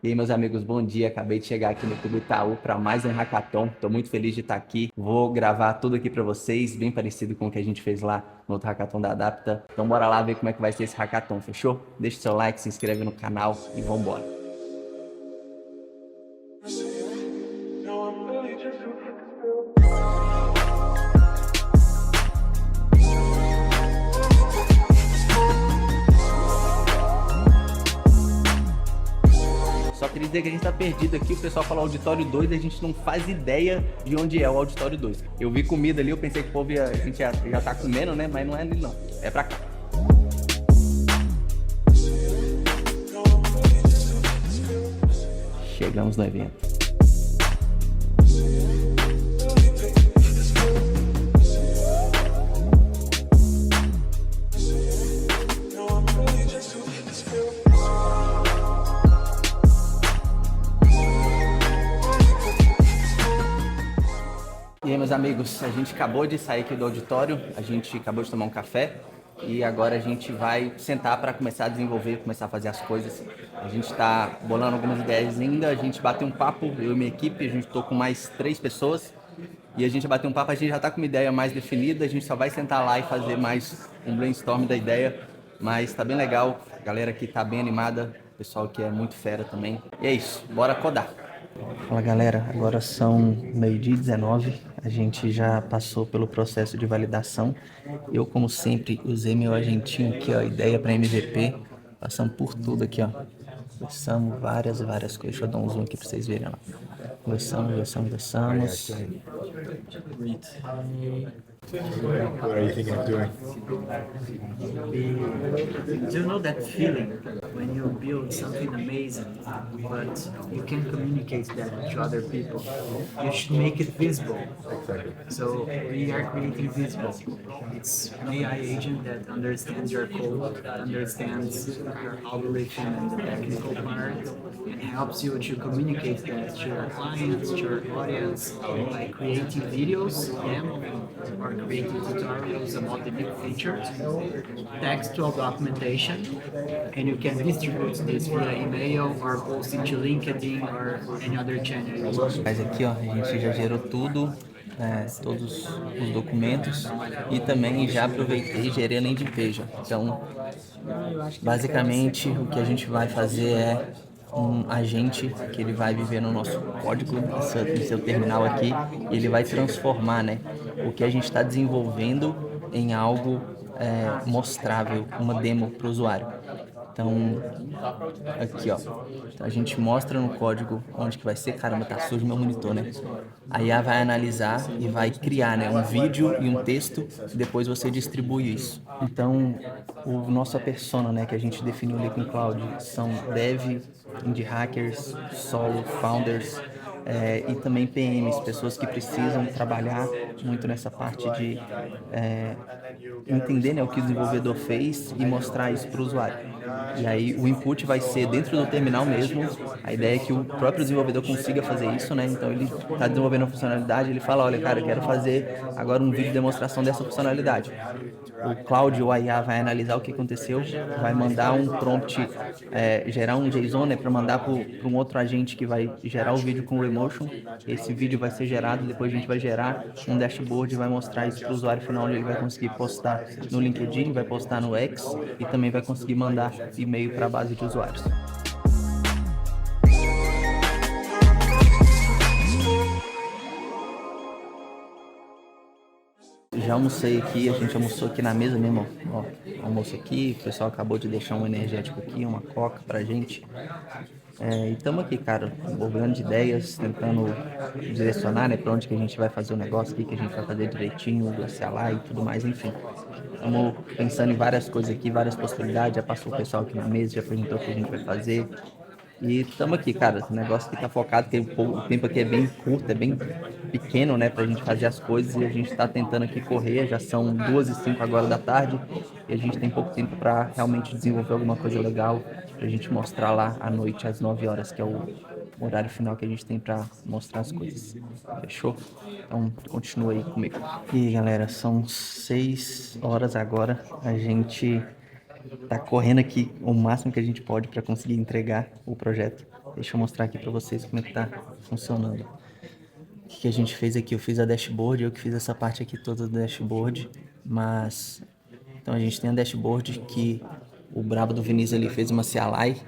E aí, meus amigos, bom dia. Acabei de chegar aqui no Clube Itaú para mais um hackathon. Estou muito feliz de estar aqui. Vou gravar tudo aqui para vocês, bem parecido com o que a gente fez lá no outro hackathon da Adapta. Então, bora lá ver como é que vai ser esse hackathon, fechou? Deixa seu like, se inscreve no canal e vambora. Só queria dizer que a gente tá perdido aqui, o pessoal fala Auditório 2 e a gente não faz ideia de onde é o Auditório 2. Eu vi comida ali, eu pensei que o povo a gente já tá comendo, né? Mas não é ali não, é pra cá. Chegamos no evento. E aí, meus amigos, a gente acabou de sair aqui do auditório, a gente acabou de tomar um café e agora a gente vai sentar para começar a desenvolver, começar a fazer as coisas. A gente está bolando algumas ideias ainda, a gente bateu um papo, eu e minha equipe, a gente tô com mais 3 pessoas e a gente bateu um papo, a gente já está com uma ideia mais definida, a gente só vai sentar lá e fazer mais um brainstorm da ideia, mas está bem legal, a galera aqui está bem animada, o pessoal aqui é muito fera também. E é isso, bora codar! Fala galera, agora são meio-dia 19, a gente já passou pelo processo de validação. Eu, como sempre, usei meu agentinho aqui, ó, ideia para MVP, passamos por tudo aqui, ó. Conversamos várias coisas, deixa eu dar um zoom aqui para vocês verem lá. Conversamos. What are you thinking of doing? Do you know that feeling when you build something amazing, but you can't communicate that to other people? You should make it visible. Exactly. So we are creating visible. It's an AI agent that understands your code, understands your algorithm and the technical part, and helps you to communicate that to your clients, to your audience, by creating videos, or creating tutorials about the new features, textual documentation, and you can distribute this via email or post it to LinkedIn or any other channel. Mas aqui, ó, a gente já gerou tudo, todos os documentos e também já aproveitei e gerei a landing page. Então, basicamente, o que a gente vai fazer é um agente que ele vai viver no nosso código, no seu terminal aqui, e ele vai transformar, né, o que a gente está desenvolvendo em algo mostrável, uma demo para o usuário. Então, aqui ó, então a gente mostra no código onde que vai ser. Caramba, tá sujo meu monitor, né? A IA vai analisar e vai criar, né, um vídeo e um texto, e depois você distribui isso. Então, o nossa persona, né, que a gente definiu ali com o Cloud, são dev, indie hackers, solo, founders, e também PMs, pessoas que precisam trabalhar muito nessa parte de entender, né, o que o desenvolvedor fez e mostrar isso para o usuário. E aí o input vai ser dentro do terminal mesmo. A ideia é que o próprio desenvolvedor consiga fazer isso, né? Então ele está desenvolvendo uma funcionalidade, ele fala, olha cara, eu quero fazer agora um vídeo de demonstração dessa funcionalidade. O Cloud ou a IA vai analisar o que aconteceu, vai mandar um prompt, gerar um JSON, né, para mandar para um outro agente que vai gerar o vídeo com Remotion. Esse vídeo vai ser gerado, depois a gente vai gerar um dashboard e vai mostrar isso para o usuário final, onde ele vai conseguir postar no LinkedIn, vai postar no X e também vai conseguir mandar e-mail para a base de usuários. Já almocei aqui, a gente almoçou aqui na mesa mesmo, ó, almoço aqui, o pessoal acabou de deixar um energético aqui, uma coca pra gente. E estamos aqui, cara, borbulhando de ideias, tentando direcionar, né, pra onde que a gente vai fazer o negócio, o que a gente vai fazer direitinho, do SLA e tudo mais, enfim. Estamos pensando em várias coisas aqui, várias possibilidades, já passou o pessoal aqui na mesa, já perguntou o que a gente vai fazer. E estamos aqui, cara, o negócio que tá focado, que o tempo aqui é bem curto, é bem pequeno, né, pra gente fazer as coisas, e a gente tá tentando aqui correr, já são 2h05 agora da tarde, e a gente tem pouco tempo para realmente desenvolver alguma coisa legal, pra gente mostrar lá à noite, às 9 horas, que é o horário final que a gente tem para mostrar as coisas. Fechou? Então, continua aí comigo. E aí, galera, são 6 horas agora, a gente tá correndo aqui o máximo que a gente pode para conseguir entregar o projeto. Deixa eu mostrar aqui para vocês como é que tá funcionando. O que a gente fez aqui? Eu fiz a dashboard, eu que fiz essa parte aqui toda do dashboard, mas... Então a gente tem a dashboard que o brabo do Vinícius ali fez uma CLI,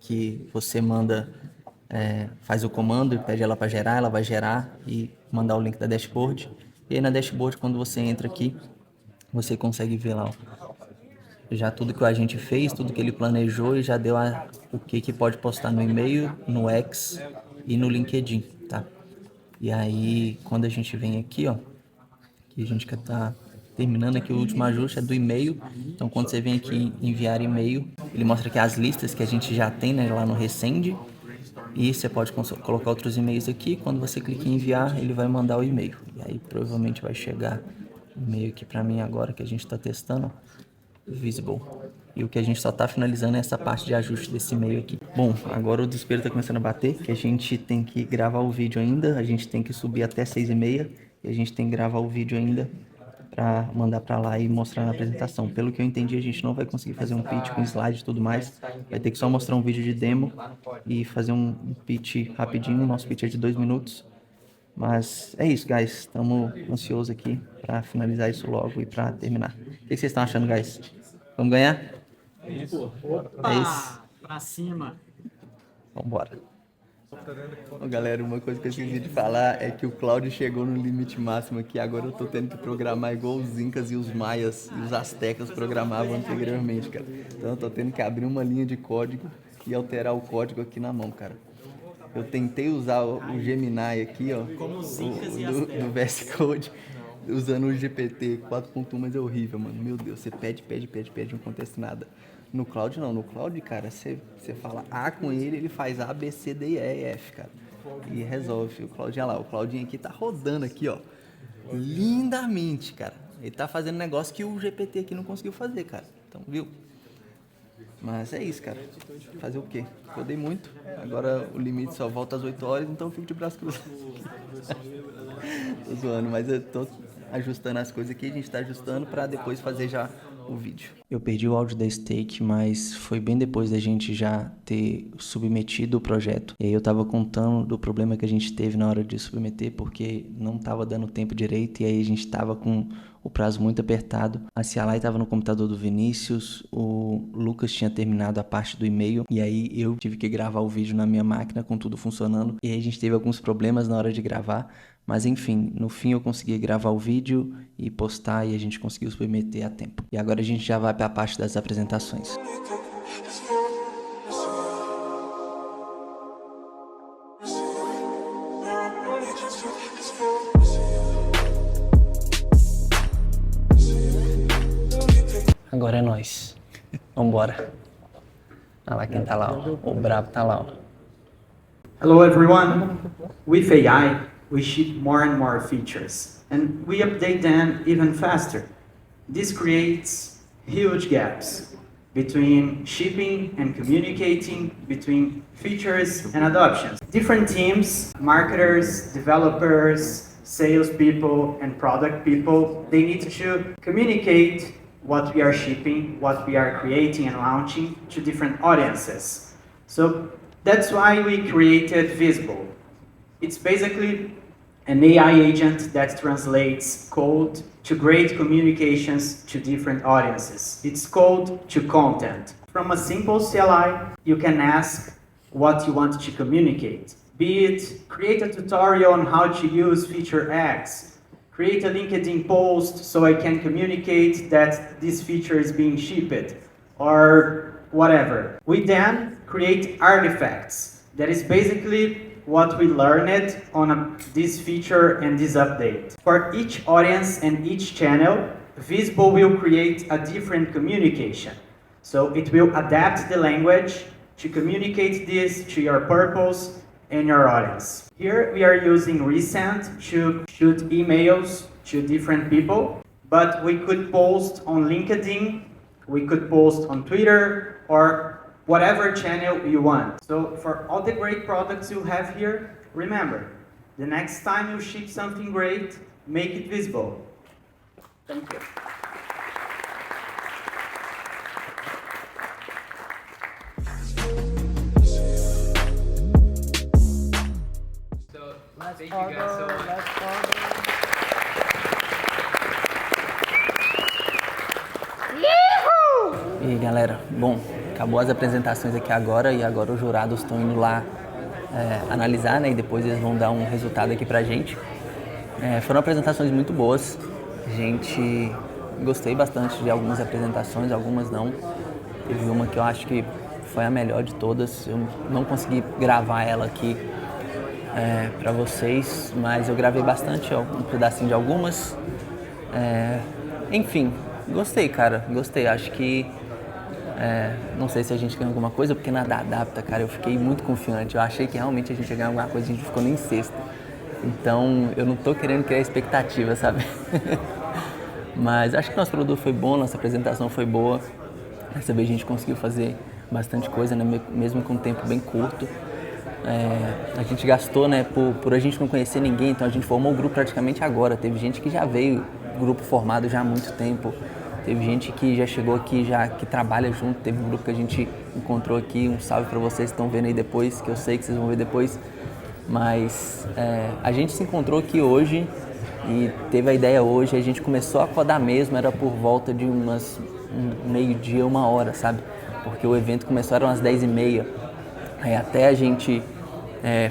que você manda, faz o comando e pede ela para gerar, ela vai gerar e mandar o link da dashboard. E aí na dashboard, quando você entra aqui, você consegue ver lá, ó, já tudo que o agente fez, tudo que ele planejou e já deu o que pode postar no e-mail, no X e no LinkedIn, tá? E aí, quando a gente vem aqui, ó, que a gente quer tá terminando aqui o último ajuste é do e-mail. Então, quando você vem aqui em enviar e-mail, ele mostra aqui as listas que a gente já tem, né, lá no Resend. E você pode colocar outros e-mails aqui. Quando você clica em enviar, ele vai mandar o e-mail. E aí, provavelmente vai chegar e-mail aqui para mim agora que a gente está testando. Visible. E o que a gente só tá finalizando é essa parte de ajuste desse e-mail aqui. Bom, agora o desespero tá começando a bater, que a gente tem que gravar o vídeo ainda, a gente tem que subir até 6h30 e a gente tem que gravar o vídeo ainda para mandar para lá e mostrar na apresentação. Pelo que eu entendi, a gente não vai conseguir fazer um pitch com slide e tudo mais, vai ter que só mostrar um vídeo de demo e fazer um pitch rapidinho. O nosso pitch é de 2 minutos. Mas é isso, guys. Estamos ansiosos aqui para finalizar isso logo e para terminar. O que vocês estão achando, guys? Vamos ganhar? É isso. Pra cima. Vambora. Ô, galera, uma coisa que eu esqueci de falar é que o Cláudio chegou no limite máximo aqui. Agora eu tô tendo que programar igual os Incas e os Maias e os Aztecas programavam anteriormente, cara. Então eu tô tendo que abrir uma linha de código e alterar o código aqui na mão, cara. Eu tentei usar o Gemini aqui, ó, do VS Code, usando o GPT 4.1, mas é horrível, mano. Meu Deus, você pede, não acontece nada. No Cloud não, no Cloud, cara, você fala A com ele, ele faz A, B, C, D, E e F, cara. E resolve. O Claudinho, olha lá, o Claudinho aqui tá rodando aqui, ó, lindamente, cara. Ele tá fazendo negócio que o GPT aqui não conseguiu fazer, cara. Então, viu? Mas é isso, cara. Fazer o quê? Rodei muito. Agora o limite só volta às 8 horas, então eu fico de braço cruzado. Tô zoando, mas eu tô ajustando as coisas aqui. A gente tá ajustando pra depois fazer já o vídeo. Eu perdi o áudio da Stake, mas foi bem depois da gente já ter submetido o projeto. E aí eu tava contando do problema que a gente teve na hora de submeter, porque não tava dando tempo direito e aí a gente tava com o prazo muito apertado. A CLI estava no computador do Vinícius, o Lucas tinha terminado a parte do e-mail e aí eu tive que gravar o vídeo na minha máquina com tudo funcionando. E aí a gente teve alguns problemas na hora de gravar, mas enfim, no fim eu consegui gravar o vídeo e postar e a gente conseguiu submeter a tempo. E agora a gente já vai para a parte das apresentações. Agora é nóis. Vambora. Olha lá quem tá lá, ó. O brabo tá lá, ó. Hello everyone. With AI, we ship more and more features, and we update them even faster. This creates huge gaps between shipping and communicating, between features and adoptions. Different teams, marketers, developers, salespeople, and product people, they need to communicate what we are shipping, what we are creating and launching to different audiences. So that's why we created Visible. It's basically an AI agent that translates code to great communications to different audiences. It's code to content. From a simple CLI, you can ask what you want to communicate. Be it create a tutorial on how to use feature X, create a LinkedIn post so I can communicate that this feature is being shipped, or whatever. We then create artifacts. That is basically what we learned on this feature and this update. For each audience and each channel, Visible will create a different communication. So it will adapt the language to communicate this to your purpose and your audience. Here we are using Resend to shoot emails to different people, but we could post on LinkedIn, we could post on Twitter, or whatever channel you want. So for all the great products you have here, remember, the next time you ship something great, make it visible. Thank you. Thank you guys so much. E aí, galera, bom, acabou as apresentações aqui agora e agora os jurados estão indo lá analisar, né, e depois eles vão dar um resultado aqui pra gente. Foram apresentações muito boas, gostei bastante de algumas apresentações, algumas não. Teve uma que eu acho que foi a melhor de todas, eu não consegui gravar ela aqui pra vocês, mas eu gravei bastante, um pedacinho de algumas. Enfim, gostei, cara, gostei, acho que não sei se a gente ganhou alguma coisa, porque na da Adapta, cara, eu fiquei muito confiante. Eu achei que realmente a gente ia ganhar alguma coisa, a gente ficou nem em sexto. Então, eu não tô querendo criar expectativa, sabe? Mas acho que nosso produto foi bom, nossa apresentação foi boa. Dessa vez a gente conseguiu fazer bastante coisa, né? Mesmo com um tempo bem curto. A gente gastou, né, por a gente não conhecer ninguém, então a gente formou o grupo praticamente agora. Teve gente que já veio, grupo formado já há muito tempo. Teve gente que já chegou aqui, que trabalha junto. Teve um grupo que a gente encontrou aqui. Um salve pra vocês que estão vendo aí depois, que eu sei que vocês vão ver depois. Mas a gente se encontrou aqui hoje e teve a ideia hoje. A gente começou a codar mesmo, era por volta de meio-dia, 1h, sabe? Porque o evento começou, eram às 10h30. Aí até a gente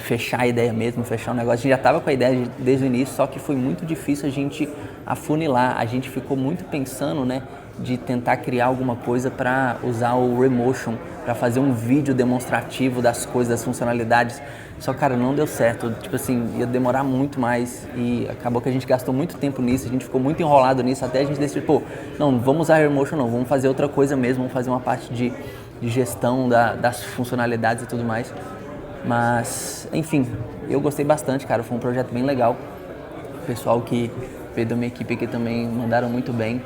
fechar a ideia mesmo, fechar o negócio. A gente já estava com a ideia desde o início, só que foi muito difícil a gente afunilar. A gente ficou muito pensando, né, de tentar criar alguma coisa para usar o Remotion, para fazer um vídeo demonstrativo das coisas, das funcionalidades. Só, cara, não deu certo. Tipo assim, ia demorar muito mais e acabou que a gente gastou muito tempo nisso, a gente ficou muito enrolado nisso, até a gente decidiu, não vamos usar Remotion não, vamos fazer outra coisa mesmo, vamos fazer uma parte de gestão das funcionalidades e tudo mais. Mas, enfim, eu gostei bastante, cara, foi um projeto bem legal. O pessoal que veio da minha equipe aqui também mandaram muito bem.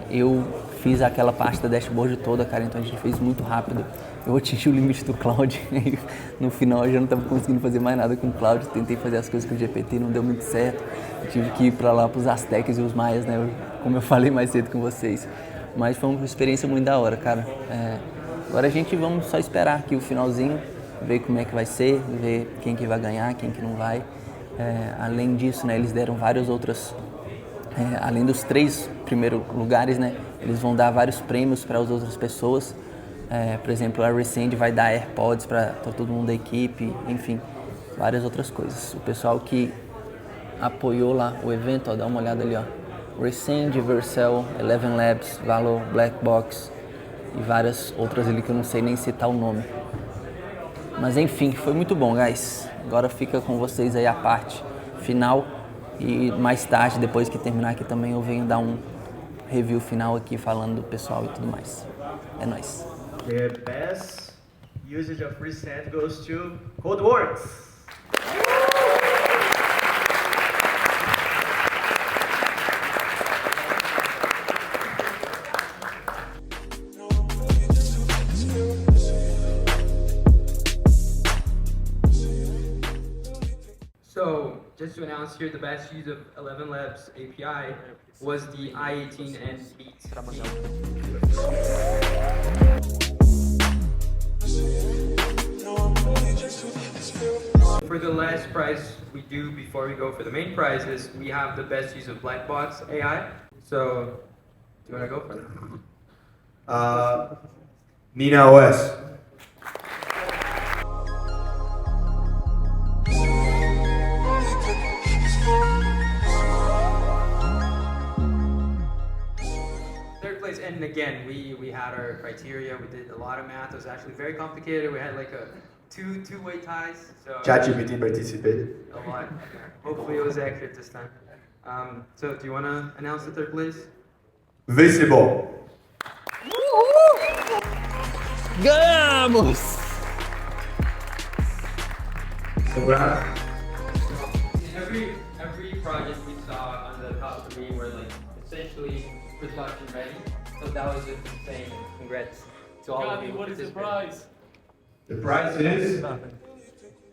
Eu fiz aquela parte da dashboard toda, cara, então a gente fez muito rápido. Eu atingi o limite do Cloud e no final eu já não estava conseguindo fazer mais nada com o Cloud. Tentei fazer as coisas com o GPT, não deu muito certo. Eu tive que ir para lá para os Aztecs e os Maias, né, como eu falei mais cedo com vocês. Mas foi uma experiência muito da hora, cara. Agora a gente vamos só esperar aqui o finalzinho, ver como é que vai ser, ver quem que vai ganhar, quem que não vai. Além disso, né, eles deram várias outras, além dos 3 primeiros lugares, né, eles vão dar vários prêmios para as outras pessoas. Por exemplo, a Resend vai dar AirPods para todo mundo da equipe, enfim, várias outras coisas. O pessoal que apoiou lá o evento, ó, dá uma olhada ali, ó. Resend, Vercel, Eleven Labs, Valor, Blackbox e várias outras ali que eu não sei nem citar o nome. Mas enfim, foi muito bom, guys. Agora fica com vocês aí a parte final e mais tarde, depois que terminar aqui também, eu venho dar um review final aqui falando do pessoal e tudo mais. É nóis. The best usage of Resend goes to Codeworks. So, just to announce here, the best use of Eleven Labs API was the i18 and Beats. For the last prize we do before we go for the main prizes, we have the best use of Blackbox AI. So, do you want to go for it? Nina OS. Third place, and again, we had our criteria. We did a lot of math. It was actually very complicated. We had like a two-way ties. So ChatGPT participated. a lot. Hopefully, it was accurate this time. So, do you want to announce the third place? Visible. Ganhamos! Every project we saw on the top 3 were like essentially production ready. So that was just insane. Congrats to all of you. What is the prize? The price is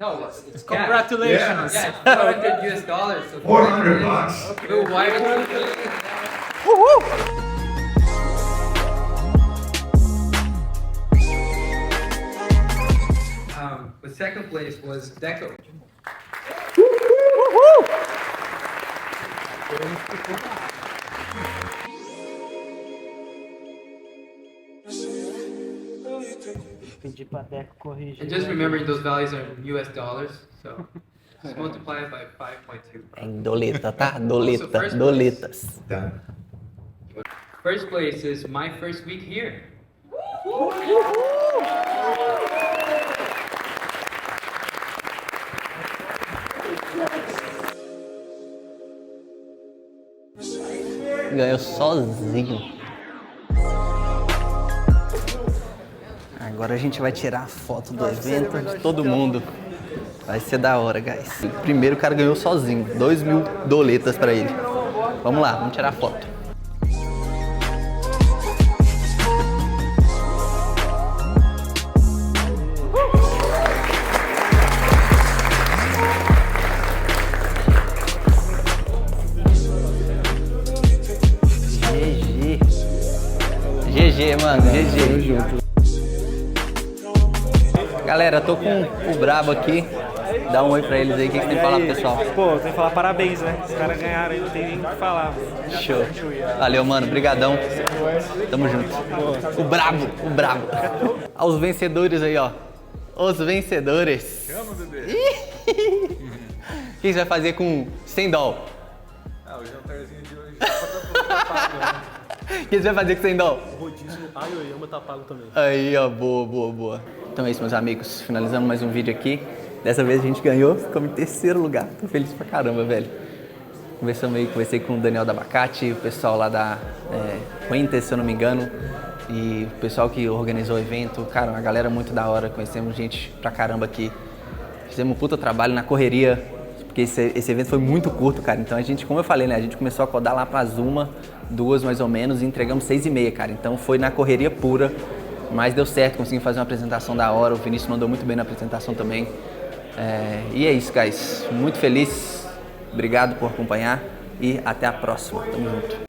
No, it's Congratulations! Yeah, it's $400. So $400. Ooh, why would the second place was Deco. Pedir pra Deco corrigir. And just remembering those values are in US dollars, so just multiply it by 5.2. É em doleta, tá? Doleta, doletas. Done. First place is my first week here. Ganhou sozinho. Agora a gente vai tirar a foto do evento de todo mundo. Vai ser da hora, guys. Primeiro o cara ganhou sozinho. 2.000 doletas pra ele. Vamos lá, vamos tirar a foto. GG, mano, GG. Galera, tô com o Brabo aqui. Dá um oi pra eles aí, o que você tem que falar pro pessoal? Pô, tem que falar parabéns, né? Os caras ganharam aí, não tem nem o que falar. Show. Valeu, mano, brigadão. Tamo junto. O Brabo, o Brabo. Aos vencedores aí, ó. Os vencedores. Chama, bebê. O que você vai fazer com 100 doll? Ah, o jantarzinho de hoje tá pago, né? O que você vai fazer com 100 doll? O rodízio no Ai Oyama tá pago também. Aí, ó, boa, boa, boa. Então é isso, meus amigos. Finalizando mais um vídeo aqui. Dessa vez a gente ganhou, ficamos em terceiro lugar. Tô feliz pra caramba, velho. Conversei com o Daniel da Abacate, o pessoal lá da Quintes, se eu não me engano. E o pessoal que organizou o evento. Cara, uma galera muito da hora. Conhecemos gente pra caramba aqui. Fizemos um puta trabalho na correria. Porque esse evento foi muito curto, cara. Então a gente, como eu falei, né? A gente começou a acordar lá pras 2 mais ou menos, e entregamos 6h30, cara. Então foi na correria pura, mas deu certo, conseguimos fazer uma apresentação da hora. O Vinícius mandou muito bem na apresentação também. E é isso, guys. Muito feliz. Obrigado por acompanhar e até a próxima. Tamo junto.